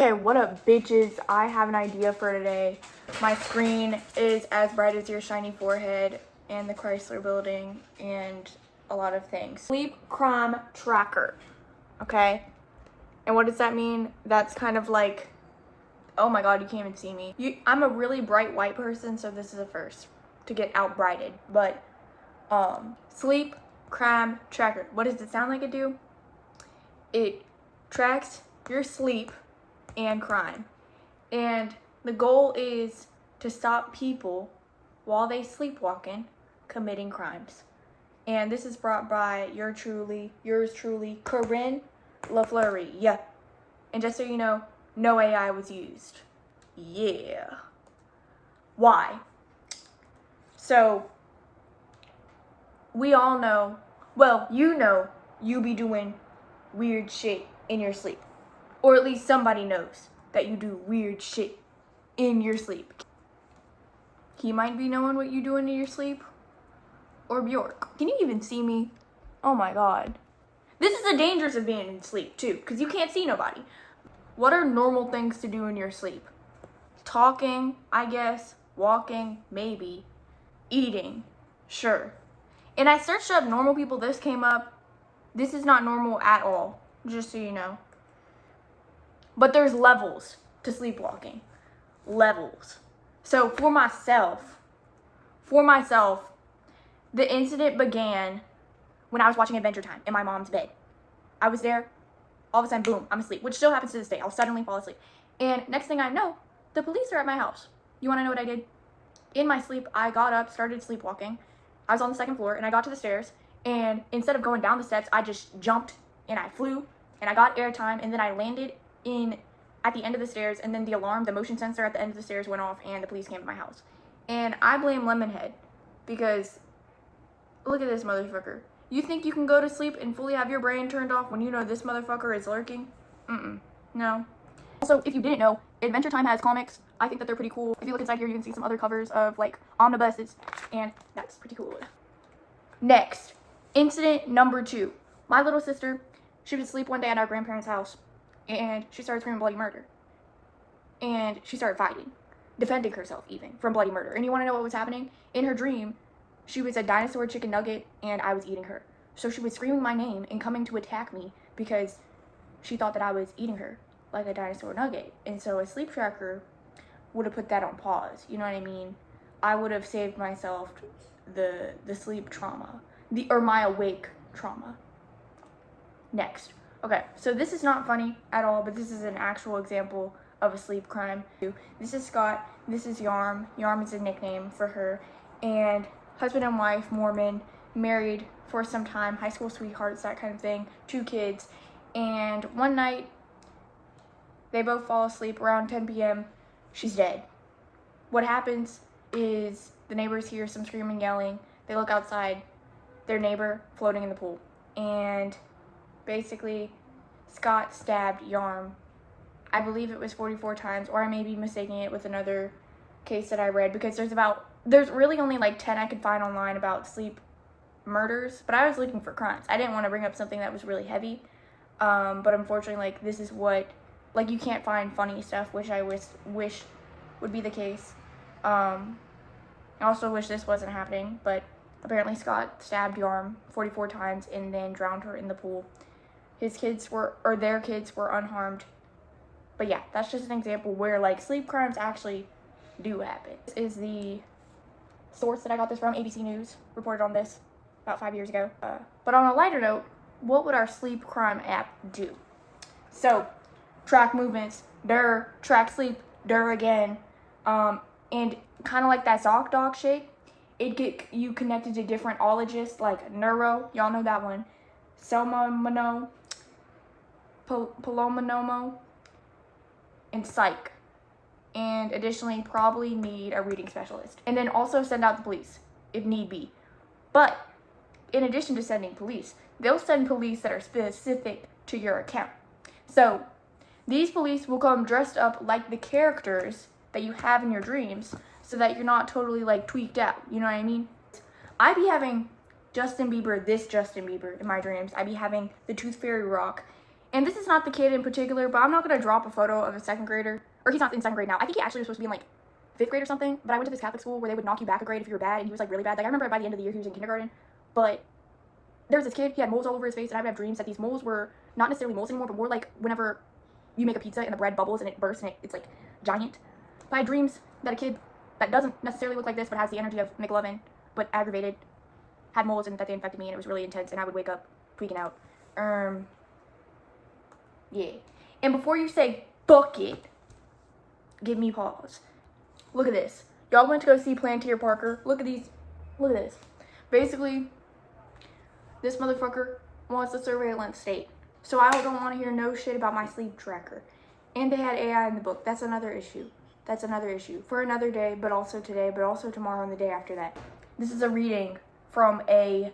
Okay, what up, bitches? I have an idea for today. My screen is as bright as your shiny forehead and the Chrysler building and a lot of things. Sleep crime tracker, okay? And what does that mean? That's kind of like, oh my god, you can't even see me. I'm a really bright white person, so this is a first to get out-brighted. But, sleep crime tracker. What does it sound like it do? It tracks your sleep and crime, and the goal is to stop people while they sleepwalking committing crimes. And this is brought by yours truly, Corinne LaFleury. Yeah, and just so you know, no AI was used. Yeah. Why? So we all know, well, you be doing weird shit in your sleep. Or at least somebody knows that you do weird shit in your sleep. He might be knowing what you doing in your sleep. Or Bjork. Can you even see me? Oh my god. This is the dangers of being in sleep too, because you can't see nobody. What are normal things to do in your sleep? Talking, I guess. Walking, maybe. Eating, sure. And I searched up normal people. This came up. This is not normal at all, just so you know. But there's levels to sleepwalking. Levels. So for myself, the incident began when I was watching Adventure Time in my mom's bed. I was there, all of a sudden, boom, I'm asleep, which still happens to this day. I'll suddenly fall asleep. And next thing I know, the police are at my house. You want to know what I did? In my sleep, I got up, started sleepwalking. I was on the second floor, and I got to the stairs, and instead of going down the steps, I just jumped, and I flew, and I got airtime, and then I landed at the end of the stairs, and then the motion sensor at the end of the stairs went off, and the police came to my house. And I blame Lemonhead, because look at this motherfucker. You think you can go to sleep and fully have your brain turned off when you know this motherfucker is lurking? No. Also, if you didn't know, Adventure Time has comics. I think that they're pretty cool. If you look inside here, you can see some other covers of like omnibuses, and that's pretty cool. Next, incident number 2. My little sister, she was asleep one day at our grandparents' house, and she started screaming bloody murder. And she started fighting, defending herself even from bloody murder. And you want to know what was happening? In her dream, she was a dinosaur chicken nugget, and I was eating her. So she was screaming my name and coming to attack me because she thought that I was eating her like a dinosaur nugget. And so a sleep tracker would have put that on pause. You know what I mean? I would have saved myself the sleep trauma, or my awake trauma. Next. Okay, so this is not funny at all, but this is an actual example of a sleep crime. This is Scott. This is Yarm. Yarm is a nickname for her. And husband and wife, Mormon, married for some time, high school sweethearts, that kind of thing, 2 kids. And one night, they both fall asleep around 10 p.m. She's dead. What happens is the neighbors hear some screaming, yelling. They look outside, their neighbor floating in the pool. And basically, Scott stabbed Yarm. I believe it was 44 times, or I may be mistaking it with another case that I read, because there's really only like 10 I could find online about sleep murders, but I was looking for crimes. I didn't want to bring up something that was really heavy, but unfortunately, like, this is what, like, you can't find funny stuff, which I wish would be the case. I also wish this wasn't happening, but apparently Scott stabbed Yarm 44 times and then drowned her in the pool. Their kids were unharmed. But yeah, that's just an example where, like, sleep crimes actually do happen. This is the source that I got this from. ABC News reported on this about 5 years ago. But on a lighter note, what would our sleep crime app do? So, track movements, track sleep, again. And kind of like that ZocDoc shit, it get you connected to different ologists, like neuro, y'all know that one, pulmonologist, and psych. And additionally, probably need a reading specialist. And then also send out the police, if need be. But in addition to sending police, they'll send police that are specific to your account. So these police will come dressed up like the characters that you have in your dreams, so that you're not totally, like, tweaked out. You know what I mean? I be having this Justin Bieber in my dreams. I be having the Tooth Fairy rock, And this is not the kid in particular, but I'm not going to drop a photo of a second grader. Or he's not in second grade now. I think he actually was supposed to be in like 5th grade or something. But I went to this Catholic school where they would knock you back a grade if you were bad. And he was like really bad. Like I remember by the end of the year he was in kindergarten. But there was this kid, he had moles all over his face. And I would have dreams that these moles were not necessarily moles anymore, but more like whenever you make a pizza and the bread bubbles and it bursts and it's like giant. But I had dreams that a kid that doesn't necessarily look like this but has the energy of McLovin, but aggravated, had moles and that they infected me, and it was really intense, and I would wake up freaking out. Yeah. And before you say fuck it, give me pause. Look at this. Y'all went to go see Plantier Parker. Look at these. Look at this. Basically, this motherfucker wants a surveillance state. So I don't want to hear no shit about my sleep tracker. And they had AI in the book. That's another issue. That's another issue. For another day, but also today, but also tomorrow and the day after that. This is a reading from a,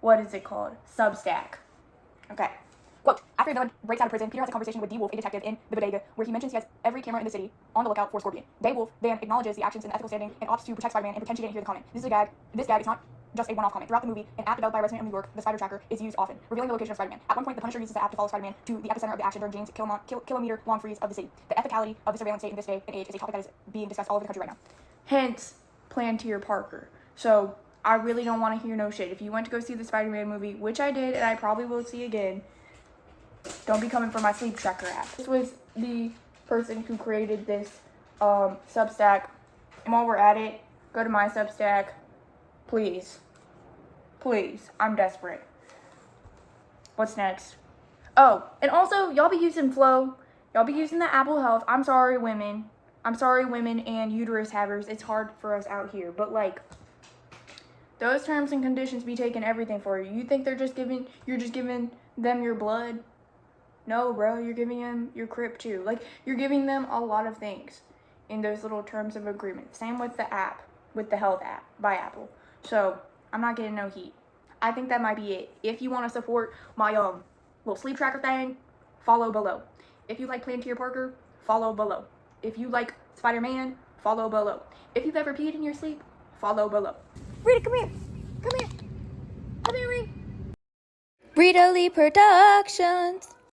what is it called? Substack. Okay. Quote, after a villain breaks out of prison, Peter has a conversation with D. Wolf, a detective in the bodega, where he mentions he has every camera in the city on the lookout for Scorpion. Day Wolf then acknowledges the actions and ethical standing and opts to protect Spider-Man and pretend she didn't hear the comment. This is a gag. This gag is not just a one-off comment. Throughout the movie, an app developed by a resident of New York, the Spider Tracker, is used often, revealing the location of Spider-Man. At one point, the Punisher uses the app to follow Spider-Man to the epicenter of the action during Jane's kilometer-long freeze of the city. The ethicality of the surveillance state in this day and age is a topic that is being discussed all over the country right now. Hence, Plantier Parker. So, I really don't want to hear no shit. If you went to go see the Spider-Man movie, which I did, and I probably will see again, don't be coming for my sleep tracker app. This was the person who created this Substack. And while we're at it, go to my Substack. Please. Please. I'm desperate. What's next? Oh, and also, y'all be using Flow. Y'all be using the Apple Health. I'm sorry, women. I'm sorry, women and uterus havers. It's hard for us out here. But, like, those terms and conditions be taking everything for you. You think you're just giving them your blood? No, bro, you're giving them your crib too. Like, you're giving them a lot of things in those little terms of agreement. Same with the app, with the health app by Apple. So, I'm not getting no heat. I think that might be it. If you want to support my little sleep tracker thing, follow below. If you like Plantier Parker, follow below. If you like Spider-Man, follow below. If you've ever peed in your sleep, follow below. Rita, come here. Come here. Come here, Rita. Rita Lee Productions.